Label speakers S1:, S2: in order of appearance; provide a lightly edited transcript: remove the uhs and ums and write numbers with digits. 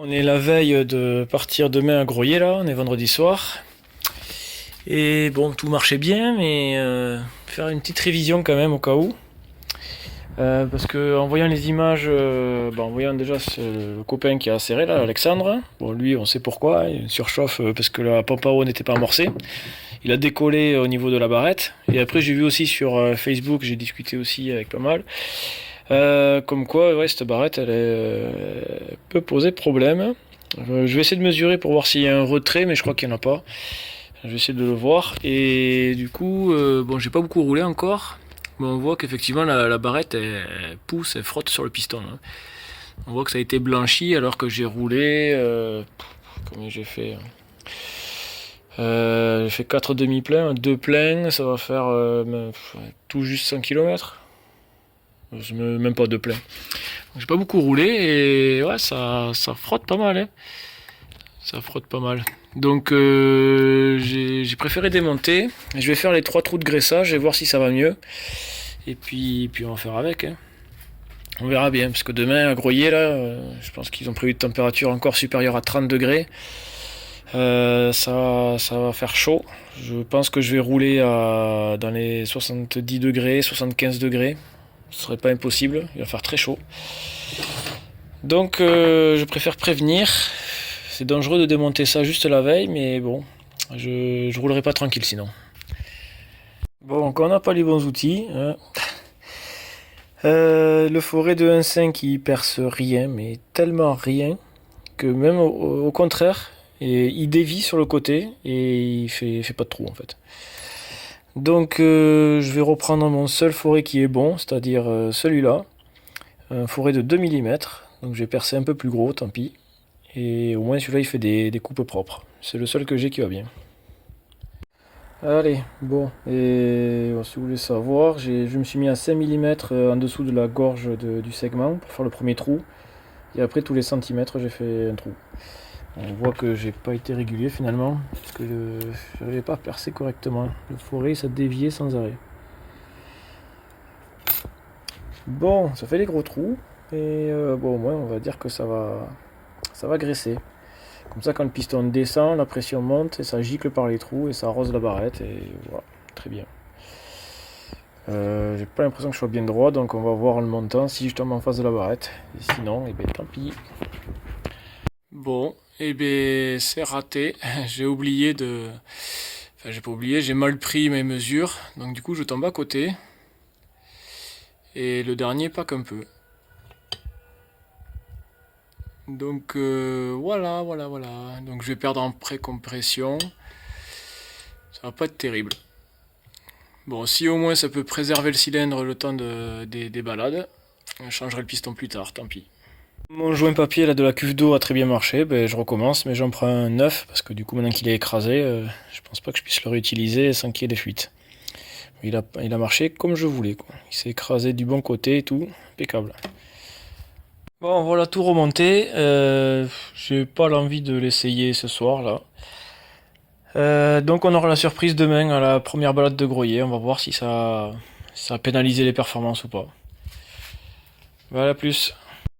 S1: On est la veille de partir demain à Groyer là, on est vendredi soir. Et bon, tout marchait bien, mais faire une petite révision quand même au cas où. Parce que en voyant les images, en voyant déjà le copain qui a serré là, Alexandre, bon lui on sait pourquoi, il surchauffe parce que la pompe à eau n'était pas amorcée. Il a décollé au niveau de la barrette. Et après j'ai vu aussi sur Facebook, j'ai discuté aussi avec pas mal. Comme quoi, ouais, cette barrette, peut poser problème. Je vais essayer de mesurer pour voir s'il y a un retrait, mais je crois qu'il n'y en a pas. Je vais essayer de le voir. Et du coup, bon, j'ai pas beaucoup roulé encore. Mais on voit qu'effectivement, la barrette, elle pousse, elle frotte sur le piston. Hein. On voit que ça a été blanchi alors que j'ai roulé... combien j'ai fait j'ai fait 4 demi-pleins, 2 pleins, ça va faire tout juste 100 km. Même pas 2 pleins. J'ai pas beaucoup roulé et ouais, ça frotte pas mal. Hein. Ça frotte pas mal. Donc j'ai préféré démonter. Je vais faire les 3 trous de graissage et voir si ça va mieux. Et puis on va faire avec. Hein. On verra bien, parce que demain à Groyer, là, je pense qu'ils ont prévu de température encore supérieure à 30 degrés. Ça va faire chaud. Je pense que je vais rouler dans les 70 degrés, 75 degrés. Ce serait pas impossible, il va faire très chaud. Donc je préfère prévenir. C'est dangereux de démonter ça juste la veille, mais bon, je roulerai pas tranquille sinon. Bon, quand on n'a pas les bons outils, hein, le forêt de 1.5 il perce rien, mais tellement rien, que même au contraire, il dévie sur le côté et il fait pas de trou en fait. Donc je vais reprendre mon seul forêt qui est bon, c'est-à-dire celui-là, un forêt de 2 mm, donc j'ai percé un peu plus gros, tant pis, et au moins celui-là il fait des coupes propres, c'est le seul que j'ai qui va bien. Allez, bon, et si vous voulez savoir, je me suis mis à 5 mm en dessous de la gorge du segment pour faire le premier trou, et après tous les centimètres j'ai fait un trou. On voit que j'ai pas été régulier finalement, parce que je n'arrivais pas à percer correctement. Le forêt ça déviait sans arrêt. Bon, ça fait des gros trous, et bon au moins on va dire que ça va graisser. Comme ça quand le piston descend, la pression monte et ça gicle par les trous et ça arrose la barrette et voilà, très bien. J'ai pas l'impression que je sois bien droit, donc on va voir le montant si je tombe en face de la barrette. Et sinon, eh ben tant pis. Bon, eh ben c'est raté. J'ai oublié de... Enfin j'ai pas oublié, j'ai mal pris mes mesures. Donc du coup je tombe à côté. Et le dernier pas qu'un peu. Donc voilà. Donc je vais perdre en précompression. Ça va pas être terrible. Bon, si au moins ça peut préserver le cylindre le temps des balades, je changerai le piston plus tard, tant pis. Mon joint papier là, de la cuve d'eau a très bien marché, ben, je recommence, mais j'en prends un neuf, parce que du coup maintenant qu'il est écrasé, je pense pas que je puisse le réutiliser sans qu'il y ait des fuites. Il a marché comme je voulais, quoi. Il s'est écrasé du bon côté et tout, impeccable. Bon, voilà tout remonté, j'ai pas l'envie de l'essayer ce soir là. Donc on aura la surprise demain à la première balade de Groyer, on va voir si ça a pénalisé les performances ou pas. Voilà, plus.